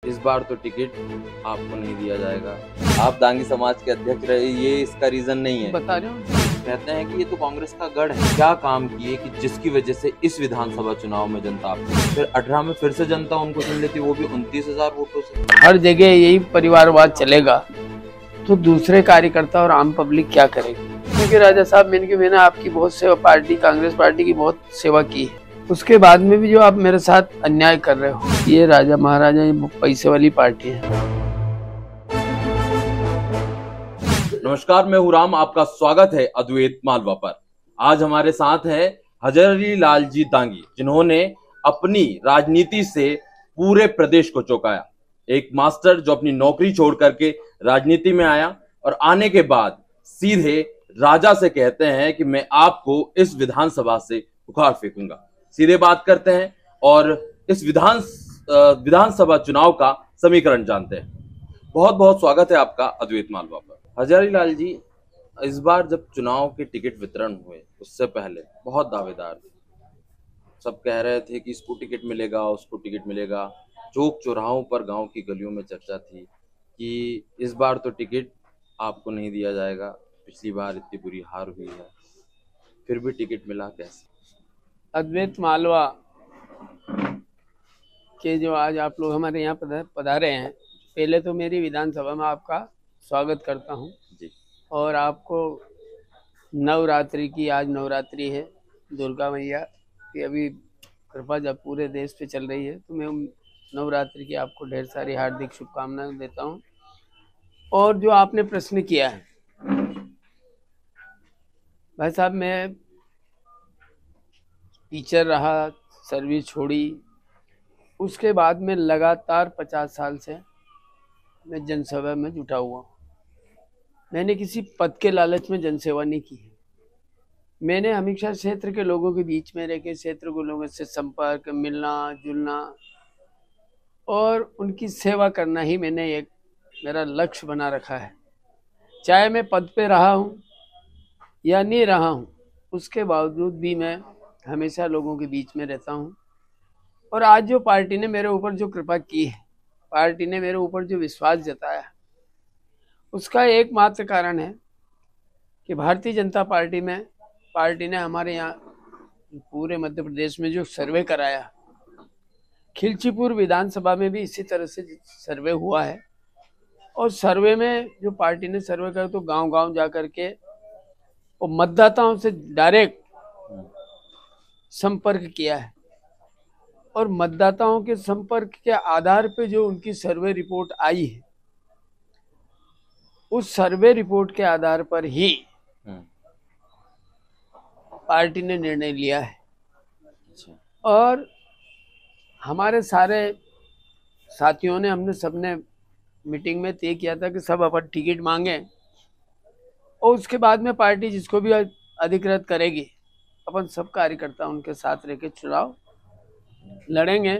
इस बार तो टिकट आपको नहीं दिया जाएगा। आप दांगी समाज के अध्यक्ष रहे, ये इसका रीजन नहीं है। बता रहे हो, कहते हैं कि ये तो कांग्रेस का गढ़ है। क्या काम किए कि जिसकी वजह से इस विधानसभा चुनाव में जनता आपको फिर 18 में फिर से जनता उनको चुन लेती, वो भी 29,000 वोटों से। हर जगह यही परिवारवाद चलेगा तो दूसरे कार्यकर्ता और आम पब्लिक क्या करेगी? क्योंकि राजा साहब, मैंने आपकी बहुत सेवा, पार्टी कांग्रेस पार्टी की बहुत सेवा की है। उसके बाद में भी जो आप मेरे साथ अन्याय कर रहे हो, ये राजा महाराजा, ये पैसे वाली पार्टी है। नमस्कार, मैं हूं राम, आपका स्वागत है अद्वैत मालवा पर। आज हमारे साथ है हजारी लाल जी दांगी, जिन्होंने अपनी राजनीति से पूरे प्रदेश को चौंकाया। एक मास्टर जो अपनी नौकरी छोड़ करके राजनीति में आया और आने के बाद सीधे राजा से कहते हैं कि मैं आपको इस विधानसभा से उखाड़ फेंकूंगा। सीधे बात करते हैं और इस विधानसभा चुनाव का समीकरण जानते हैं। बहुत बहुत स्वागत है आपका अद्वैत मालवा पर। हजारी लाल जी, इस बार जब चुनाव के टिकट वितरण हुए उससे पहले बहुत दावेदार थे। सब कह रहे थे कि इसको टिकट मिलेगा, उसको टिकट मिलेगा। चौक चौराहों पर, गांव की गलियों में चर्चा थी कि इस बार तो टिकट आपको नहीं दिया जाएगा। पिछली बार इतनी बुरी हार हुई है, फिर भी टिकट मिला कैसे? अद्वैत मालवा के जो आज आप लोग हमारे यहाँ पधारे हैं, पहले तो मेरी विधानसभा में आपका स्वागत करता हूँ जी। और आपको नवरात्रि की, आज नवरात्रि है, दुर्गा मैया की अभी कृपा जब पूरे देश पे चल रही है, तो मैं नवरात्रि की आपको ढेर सारी हार्दिक शुभकामनाएं देता हूँ। और जो आपने प्रश्न किया है भाई साहब, मैं टीचर रहा, सर्विस छोड़ी, उसके बाद में लगातार 50 साल से मैं जनसेवा में जुटा हुआ हूँ। मैंने किसी पद के लालच में जनसेवा नहीं की है। मैंने हमेशा क्षेत्र के लोगों के बीच में रह के क्षेत्र के लोगों से संपर्क, मिलना जुलना और उनकी सेवा करना ही मैंने एक मेरा लक्ष्य बना रखा है। चाहे मैं पद पे रहा हूँ या नहीं रहा हूँ, उसके बावजूद भी मैं हमेशा लोगों के बीच में रहता हूँ। और आज जो पार्टी ने मेरे ऊपर जो कृपा की है, पार्टी ने मेरे ऊपर जो विश्वास जताया, उसका एकमात्र कारण है कि भारतीय जनता पार्टी में पार्टी ने हमारे यहाँ पूरे मध्य प्रदेश में जो सर्वे कराया, खिलचीपुर विधानसभा में भी इसी तरह से सर्वे हुआ है। और सर्वे में जो पार्टी ने सर्वे करा, तो गांव-गांव जा कर के और मतदाताओं से डायरेक्ट संपर्क किया है। और मतदाताओं के संपर्क के आधार पे जो उनकी सर्वे रिपोर्ट आई है, उस सर्वे रिपोर्ट के आधार पर ही पार्टी ने निर्णय लिया है। और हमारे सारे साथियों ने, हमने सबने मीटिंग में तय किया था कि सब अपन टिकट मांगे और उसके बाद में पार्टी जिसको भी अधिकृत करेगी, अपन सब कार्यकर्ता उनके साथ रह के चुनाव लड़ेंगे।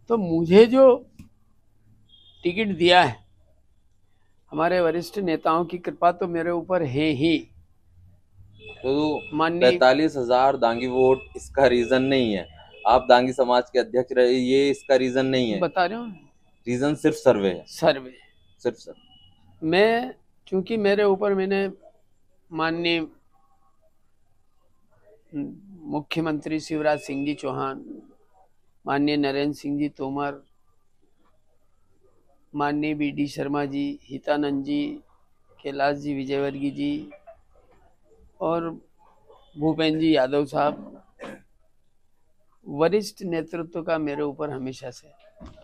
तो मुझे जो टिकट दिया है, हमारे वरिष्ठ नेताओं की कृपा तो मेरे ऊपर है ही। तो माननीय 45,000 दांगी वोट इसका रीजन नहीं है। आप दांगी समाज के अध्यक्ष रहे, ये इसका रीजन नहीं है। बता रहे हो, रीजन सिर्फ सर्वे है। सर्वे सिर्फ सर्वे। मैं, क्योंकि मेरे ऊपर मैंने माननीय मुख्यमंत्री शिवराज सिंह जी चौहान, माननीय नरेंद्र सिंह जी तोमर, माननीय BD शर्मा जी, हितानंद जी, कैलाश जी विजयवर्गीय जी और भूपेंद्र जी यादव साहब, वरिष्ठ नेतृत्व का मेरे ऊपर हमेशा से।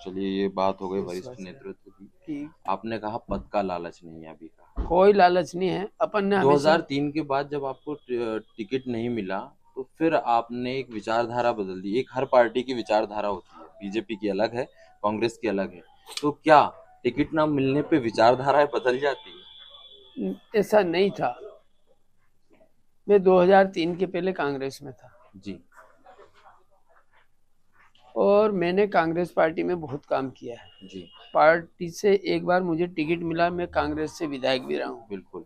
चलिए, ये बात हो गई वरिष्ठ नेतृत्व की। आपने कहा पद का लालच नहीं है। अभी का कोई लालच नहीं है। अपन ने 2003 के बाद जब आपको टिकट नहीं मिला, तो फिर आपने एक विचारधारा बदल दी। एक हर पार्टी की विचारधारा होती है, बीजेपी की अलग है, कांग्रेस की अलग है। तो क्या टिकट ना मिलने पे विचारधाराएं बदल जाती है? ऐसा नहीं था। मैं 2003 के पहले कांग्रेस में था जी, और मैंने कांग्रेस पार्टी में बहुत काम किया है जी। पार्टी से एक बार मुझे टिकट मिला, मैं कांग्रेस से विधायक भी रहा हूँ। बिल्कुल।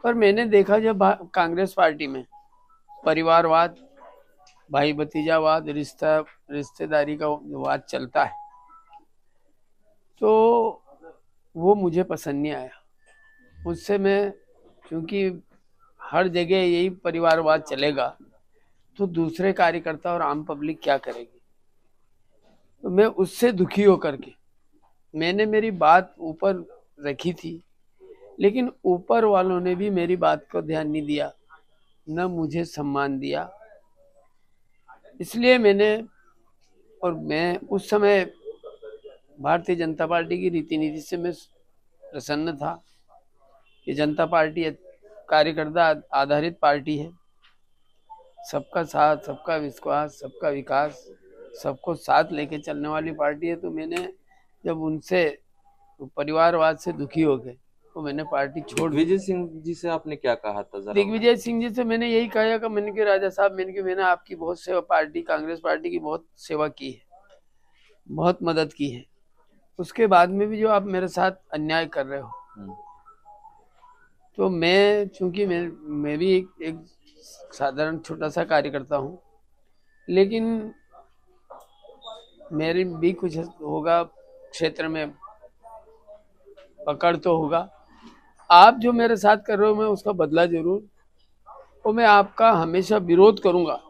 पर मैंने देखा जब कांग्रेस पार्टी में परिवारवाद, भाई भतीजावाद, रिश्तेदारी का वाद चलता है, वो मुझे पसंद नहीं आया। उससे मैं, क्योंकि हर जगह यही परिवारवाद चलेगा तो दूसरे कार्यकर्ता और आम पब्लिक क्या करेगी। तो मैं उससे दुखी होकर के मैंने मेरी बात ऊपर रखी थी, लेकिन ऊपर वालों ने भी मेरी बात को ध्यान नहीं दिया, न मुझे सम्मान दिया। इसलिए मैं उस समय भारतीय जनता पार्टी की रीति नीति से मैं प्रसन्न था कि जनता पार्टी कार्यकर्ता आधारित पार्टी है, सबका साथ, सबका विश्वास, सबका विकास, सबको साथ लेके चलने वाली पार्टी है। तो मैंने जब उनसे परिवारवाद से दुखी हो गए तो मैंने पार्टी छोड़ दी। दिग्विजय सिंह जी से आपने क्या कहा था जरा? दिग्विजय सिंह जी से मैंने यही कहा कि मैंने कि राजा साहब, मैंने आपकी बहुत सेवा, पार्टी कांग्रेस पार्टी की बहुत सेवा की है, बहुत मदद की है, उसके बाद में भी जो आप मेरे साथ अन्याय कर रहे हो, तो मैं, चूंकि मैं भी एक साधारण छोटा सा कार्यकर्ता हूँ, लेकिन मेरी भी कुछ होगा क्षेत्र में, पकड़ तो होगा। आप जो मेरे साथ कर रहे हो मैं उसका बदला जरूर, और मैं आपका हमेशा विरोध करूंगा।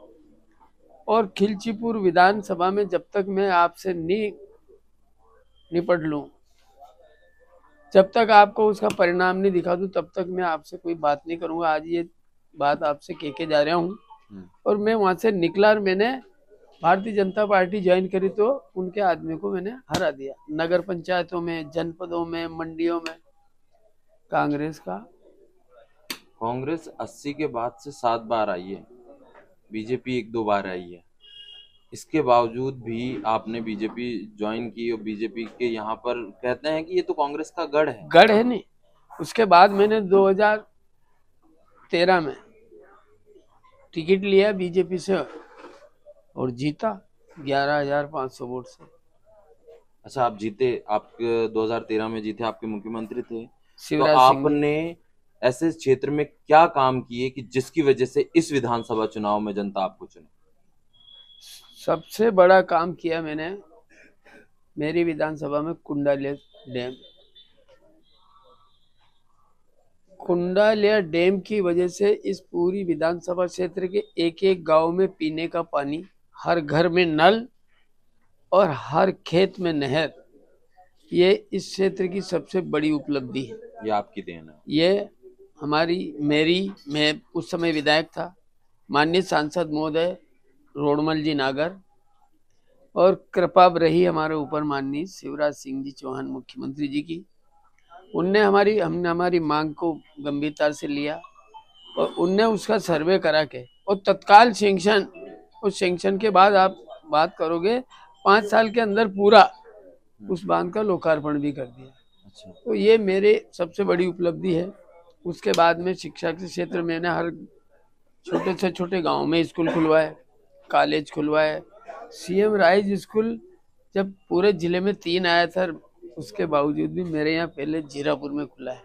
और खिलचीपुर विधानसभा में जब तक मैं आपसे निपट लूं, जब तक आपको उसका परिणाम नहीं दिखा दूं, तब तक मैं आपसे कोई बात नहीं करूंगा। आज ये बात आपसे कह के जा रहा हूं। और मैं वहां से निकला और मैंने भारतीय जनता पार्टी ज्वाइन करी, तो उनके आदमी को मैंने हरा दिया। नगर पंचायतों में, जनपदों में, मंडियों में कांग्रेस का। कांग्रेस 80 के बाद से 7 बार आई है, बीजेपी 1-2 बार आई है। इसके बावजूद भी आपने बीजेपी ज्वाइन की, और बीजेपी के यहाँ पर कहते हैं कि ये तो कांग्रेस का गढ़ है नहीं। उसके बाद मैंने 2013 में टिकट लिया बीजेपी से और जीता 11,500 वोट से। अच्छा, आप जीते, आप 2013 में जीते, आपके मुख्यमंत्री थे। तो शिवराज सिंह। आपने ऐसे क्षेत्र में क्या काम किए कि जिसकी वजह से इस विधानसभा चुनाव में जनता आपको चुने? सबसे बड़ा काम किया मैंने मेरी विधानसभा में कुंडालिया डैम की वजह से इस पूरी विधानसभा क्षेत्र के एक एक गांव में पीने का पानी, हर घर में नल और हर खेत में नहर, ये इस क्षेत्र की सबसे बड़ी उपलब्धि है। ये आपकी देन है। ये मैं उस समय विधायक था, माननीय सांसद महोदय रोडमल जी नागर, और कृपा रही हमारे ऊपर माननीय शिवराज सिंह जी चौहान मुख्यमंत्री जी की। हमने हमारी मांग को गंभीरता से लिया और उनने उसका सर्वे करा के और तत्काल सेंक्शन, उस सेंक्शन के बाद आप बात करोगे 5 साल के अंदर पूरा उस बांध का लोकार्पण भी कर दिया। अच्छा। तो ये मेरे सबसे बड़ी उपलब्धि है। उसके बाद में शिक्षा के क्षेत्र में मैंने हर छोटे से छोटे गांव में स्कूल खुलवाए, कॉलेज खुलवाए। सीएम राइज स्कूल जब पूरे जिले में 3 आया था, उसके बावजूद भी मेरे यहाँ पहले जीरापुर में खुला है।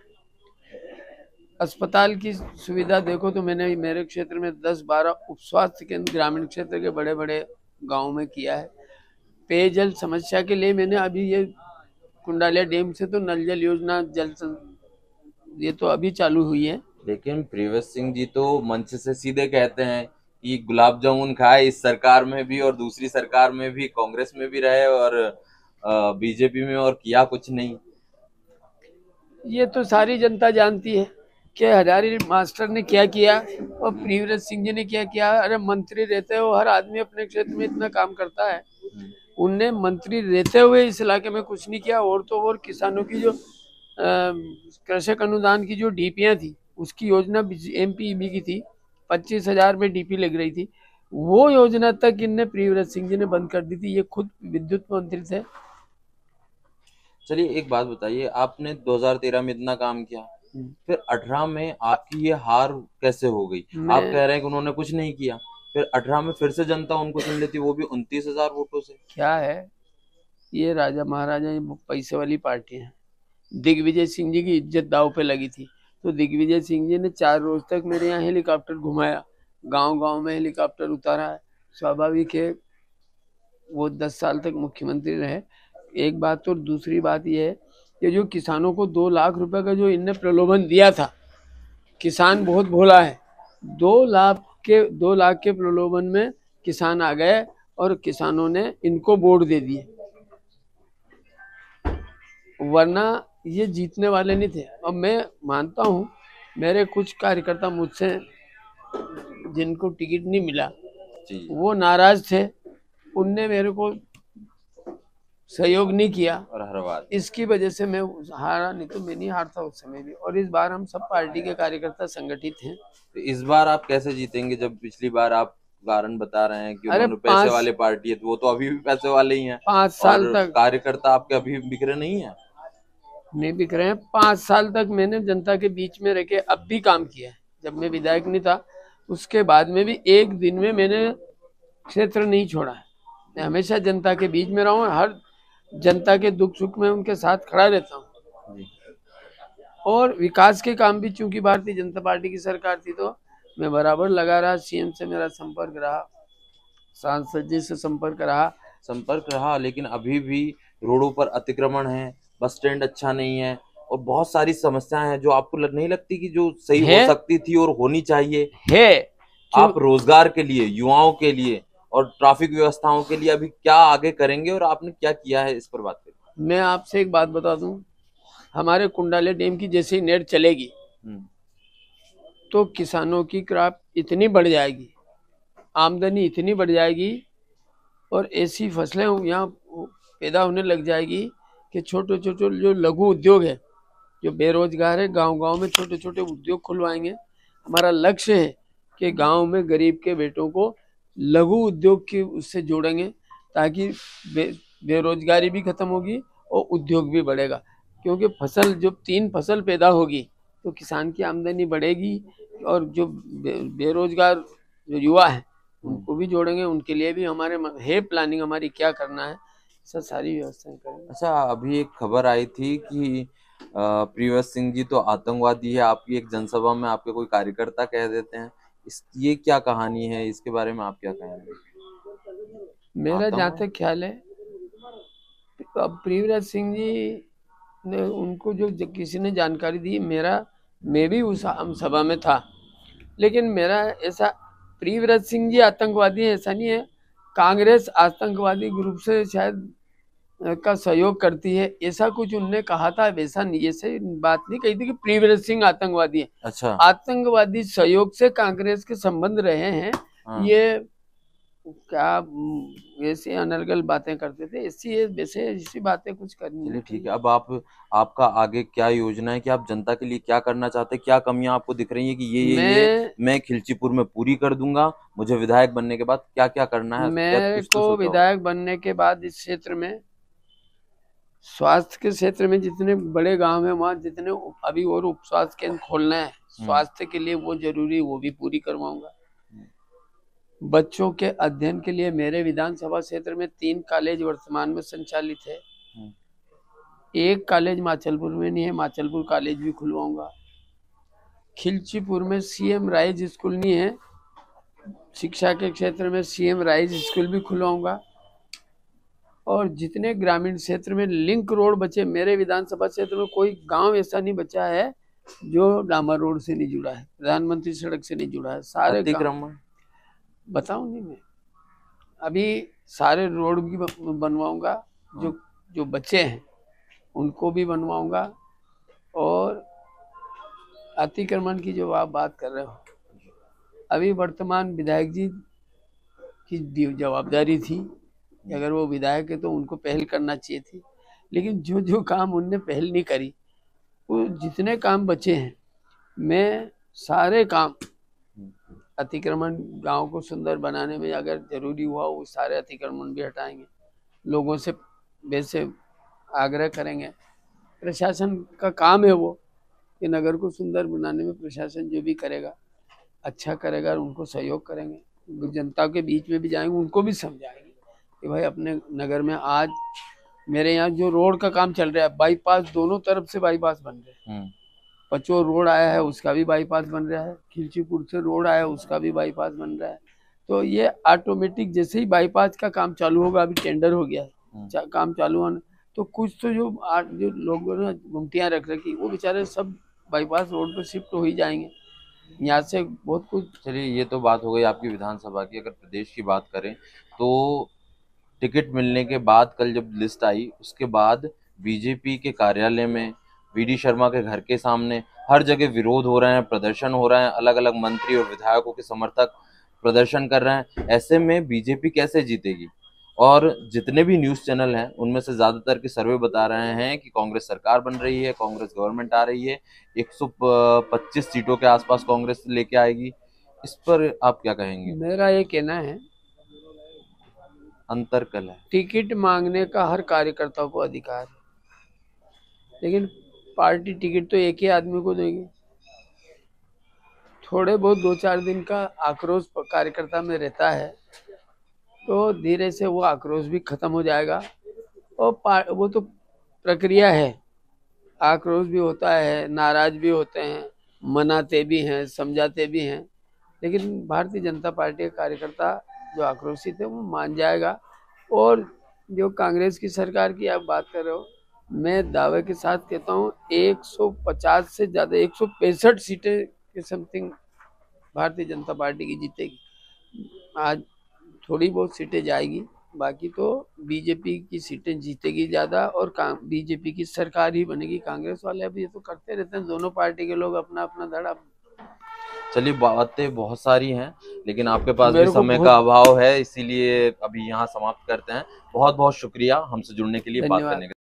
अस्पताल की सुविधा देखो तो मैंने मेरे क्षेत्र में 10-12 उप स्वास्थ्य केंद्र ग्रामीण क्षेत्र के बड़े बड़े गाँव में किया है। पेयजल समस्या के लिए मैंने अभी ये कुंडालिया डैम से तो नल जल योजना ये तो अभी चालू हुई है। लेकिन प्रियव्रत सिंह जी तो मंच से सीधे कहते हैं कि गुलाब जामुन खाए इस सरकार में भी और दूसरी सरकार में भी, कांग्रेस में भी रहे और बीजेपी में, और किया कुछ नहीं। ये तो सारी जनता जानती है कि हजारी मास्टर ने क्या किया और प्रियव्रत सिंह जी ने क्या किया। अरे मंत्री रहते हो, हर आदमी अपने क्षेत्र में इतना काम करता है। उनने मंत्री रहते हुए इस इलाके में कुछ नहीं किया। और तो और किसानों की जो कृषक अनुदान की जो डीपीयां थी, उसकी योजना एमपीईबी की थी, 25,000 में डीपी लग रही थी, वो योजना तक इनने प्रियव्रत सिंह जी ने बंद कर दी थी। ये खुद विद्युत मंत्री थे। चलिए एक बात बताइए, आपने 2013 में इतना काम किया, फिर 18 में आपकी ये हार कैसे हो गई? आप कह रहे हैं कि उन्होंने कुछ नहीं किया, फिर 18 में फिर से जनता उनको चुन लेती, वो भी 29,000 वोटों से। क्या है, ये राजा महाराजा ये पैसे वाली पार्टी है। दिग्विजय सिंह जी की इज्जत दाव पे लगी थी, तो दिग्विजय सिंह जी ने 4 रोज तक मेरे यहाँ हेलीकॉप्टर घुमाया, गांव गांव में हेलीकॉप्टर उतारा है। स्वाभाविक है, वो 10 साल तक मुख्यमंत्री रहे, एक बात। और दूसरी बात ये है ये जो किसानों को 2 लाख रुपए का जो इनने प्रलोभन दिया था, किसान बहुत भोला है, 2 लाख के प्रलोभन में किसान आ गए और किसानों ने इनको वोट दे दिए, वरना ये जीतने वाले नहीं थे। अब मैं मानता हूँ मेरे कुछ कार्यकर्ता मुझसे जिनको टिकट नहीं मिला जी। वो नाराज थे, उनने मेरे को सहयोग नहीं किया और हरवा दिया। इसकी वजह से मैं हारा, नहीं तो मैं नहीं हारता उस समय भी। और इस बार हम सब पार्टी के कार्यकर्ता संगठित हैं। तो इस बार आप कैसे जीतेंगे जब पिछली बार आप कारण बता रहे हैं कि अरे उन्होंने पैसे वाले पार्टी है, तो वो तो अभी भी पैसे वाले ही हैं। 5 साल और तक कार्यकर्ता आपके अभी बिखरे नहीं है। नहीं बिक रहे हैं। 5 साल तक मैंने जनता के बीच में रह के अब भी काम किया है। जब मैं विधायक नहीं था उसके बाद में भी एक दिन में मैंने क्षेत्र नहीं छोड़ा है। मैं हमेशा जनता के बीच में रहा हूँ, हर जनता के दुख सुख में उनके साथ खड़ा रहता हूँ। जी। और विकास के काम भी, चूंकि भारतीय जनता पार्टी की सरकार थी तो मैं बराबर लगा रहा। सीएम से मेरा संपर्क रहा, सांसद जी से संपर्क रहा, लेकिन अभी भी रोडों पर अतिक्रमण है, बस स्टैंड अच्छा नहीं है और बहुत सारी समस्याएं हैं जो आपको नहीं लगती कि जो सही हो सकती थी और होनी चाहिए है। आप रोजगार के लिए, युवाओं के लिए और ट्रैफिक व्यवस्थाओं के लिए अभी क्या आगे करेंगे और आपने क्या किया है, इस पर बात करें। मैं आपसे एक बात बता दूं, हमारे कुंडाले डैम की जैसे ही नेट चलेगी तो किसानों की क्रॉप इतनी बढ़ जाएगी, आमदनी इतनी बढ़ जाएगी और ऐसी फसलें यहाँ पैदा होने लग जाएगी कि छोटे छोटे जो लघु उद्योग है, जो बेरोजगार है, गांव-गांव में छोटे छोटे उद्योग खुलवाएंगे। हमारा लक्ष्य है कि गांव में गरीब के बेटों को लघु उद्योग की उससे जोड़ेंगे ताकि बेरोजगारी भी खत्म होगी और उद्योग भी बढ़ेगा। क्योंकि फसल जब 3 फसल पैदा होगी तो किसान की आमदनी बढ़ेगी और जो बेरोजगार जो युवा है उनको भी जोड़ेंगे। उनके लिए भी हमारे है प्लानिंग, हमारी क्या करना है, सब सारी व्यवस्थाएं करेंगे। अच्छा, अभी एक खबर आई थी कि प्रियव्रत सिंह जी तो आतंकवादी है, आपकी एक जनसभा में आपके कोई कार्यकर्ता कह देते हैं, ये क्या कहानी है, इसके बारे में आप क्या कहेंगे? मेरा जहाँ तक ख्याल है, अब प्रियव्रत सिंह जी ने उनको जो किसी ने जानकारी दी, मैं भी उस आम सभा में था, लेकिन मेरा ऐसा प्रियव्रत सिंह जी आतंकवादी है ऐसा नहीं है। कांग्रेस आतंकवादी ग्रुप से शायद का सहयोग करती है ऐसा कुछ उनने कहा था, वैसा नहीं, ऐसे बात नहीं कही थी कि प्रियव्रत सिंह आतंकवादी है। अच्छा, आतंकवादी सहयोग से कांग्रेस के संबंध रहे हैं। हाँ। ये क्या वैसे अनर्गल बातें करते थे, ऐसी बातें कुछ करनी। चलिए ठीक है। अब आपका आगे क्या योजना है कि आप जनता के लिए क्या करना चाहते हैं, क्या कमियां आपको दिख रही है कि ये मैं खिलचीपुर में पूरी कर दूंगा, मुझे विधायक बनने के बाद क्या क्या करना है? मेरे को विधायक बनने के बाद इस क्षेत्र में, स्वास्थ्य के क्षेत्र में जितने बड़े गांव है वहाँ जितने अभी और उप स्वास्थ्य केंद्र खोलना है स्वास्थ्य के लिए, वो जरूरी, वो भी पूरी करवाऊंगा। बच्चों के अध्ययन के लिए मेरे विधानसभा क्षेत्र में 3 कॉलेज वर्तमान में संचालित है। एक कॉलेज माचलपुर में नहीं है, माचलपुर कॉलेज भी खुलवाऊंगा। खिलचीपुर में सीएम राइज स्कूल नहीं है, शिक्षा के क्षेत्र में सीएम राइज स्कूल भी खुलवाऊंगा। और जितने ग्रामीण क्षेत्र में लिंक रोड बचे, मेरे विधानसभा क्षेत्र में कोई गांव ऐसा नहीं बचा है जो डामर रोड से नहीं जुड़ा है, प्रधानमंत्री सड़क से नहीं जुड़ा है। सारे बताऊं नहीं मैं, अभी सारे रोड भी बनवाऊंगा, जो बच्चे हैं उनको भी बनवाऊंगा। और अतिक्रमण की जो आप बात कर रहे हो, अभी वर्तमान विधायक जी की जवाबदारी थी, अगर वो विधायक है तो उनको पहल करना चाहिए थी, लेकिन जो काम उनने पहल नहीं करी, वो जितने काम बचे हैं मैं सारे काम, अतिक्रमण गांव को सुंदर बनाने में अगर जरूरी हुआ वो सारे अतिक्रमण भी हटाएंगे, लोगों से वैसे आग्रह करेंगे। प्रशासन का काम है वो कि नगर को सुंदर बनाने में प्रशासन जो भी करेगा अच्छा करेगा, उनको सहयोग करेंगे। जनता के बीच में भी जाएंगे, उनको भी समझाएंगे कि भाई अपने नगर में आज मेरे यहाँ जो रोड का काम चल रहा है, बाईपास दोनों तरफ से बाईपास बन रहे हैं। पचोर रोड आया है उसका भी बाईपास बन रहा है, खिलचीपुर से रोड आया है उसका भी बाईपास बन रहा है। तो ये ऑटोमेटिक जैसे ही बाईपास का काम चालू होगा, अभी टेंडर हो गया है, काम चालू होने तो कुछ तो जो लोगों ने गुमटियां रख रखी वो बेचारे सब बाईपास रोड पर शिफ्ट हो ही जाएंगे। यहाँ से बहुत कुछ। चलिए, ये तो बात हो गई आपकी विधानसभा की। अगर प्रदेश की बात करें तो टिकट मिलने के बाद कल जब लिस्ट आई उसके बाद बीजेपी के कार्यालय में, वीडी शर्मा के घर के सामने हर जगह विरोध हो रहे हैं, प्रदर्शन हो रहे हैं, अलग अलग मंत्री और विधायकों के समर्थक प्रदर्शन कर रहे हैं। ऐसे में बीजेपी कैसे जीतेगी? और जितने भी न्यूज़ चैनल हैं उनमें से ज़्यादातर के सर्वे बता रहे हैं कि कांग्रेस सरकार बन रही है, कांग्रेस गवर्नमेंट आ रही है, 125 सीटों के आसपास कांग्रेस लेके आएगी। इस पर आप क्या कहेंगे? मेरा ये कहना है, अंतर कल है। टिकट मांगने का हर कार्यकर्ता को अधिकार है, लेकिन पार्टी टिकट तो एक ही आदमी को देगी। थोड़े बहुत 2-4 दिन का आक्रोश कार्यकर्ता में रहता है, तो धीरे से वो आक्रोश भी खत्म हो जाएगा। और वो तो प्रक्रिया है, आक्रोश भी होता है, नाराज भी होते हैं, मनाते भी हैं, समझाते भी हैं, लेकिन भारतीय जनता पार्टी का कार्यकर्ता जो आक्रोशित है वो मान जाएगा। और जो कांग्रेस की सरकार की आप बात कर रहे हो, मैं दावे के साथ कहता हूँ 150 से ज़्यादा 165 सीटें के समथिंग भारतीय जनता पार्टी की जीतेगी। आज थोड़ी बहुत सीटें जाएगी, बाकी तो बीजेपी की सीटें जीतेगी ज़्यादा और बीजेपी की सरकार ही बनेगी। कांग्रेस वाले अब ये तो करते रहते हैं, दोनों पार्टी के लोग अपना अपना धड़ा। चलिए, बातें बहुत सारी हैं लेकिन आपके पास भी समय का अभाव है, इसीलिए अभी यहाँ समाप्त करते हैं। बहुत बहुत शुक्रिया हमसे जुड़ने के लिए, बात करने के लिए।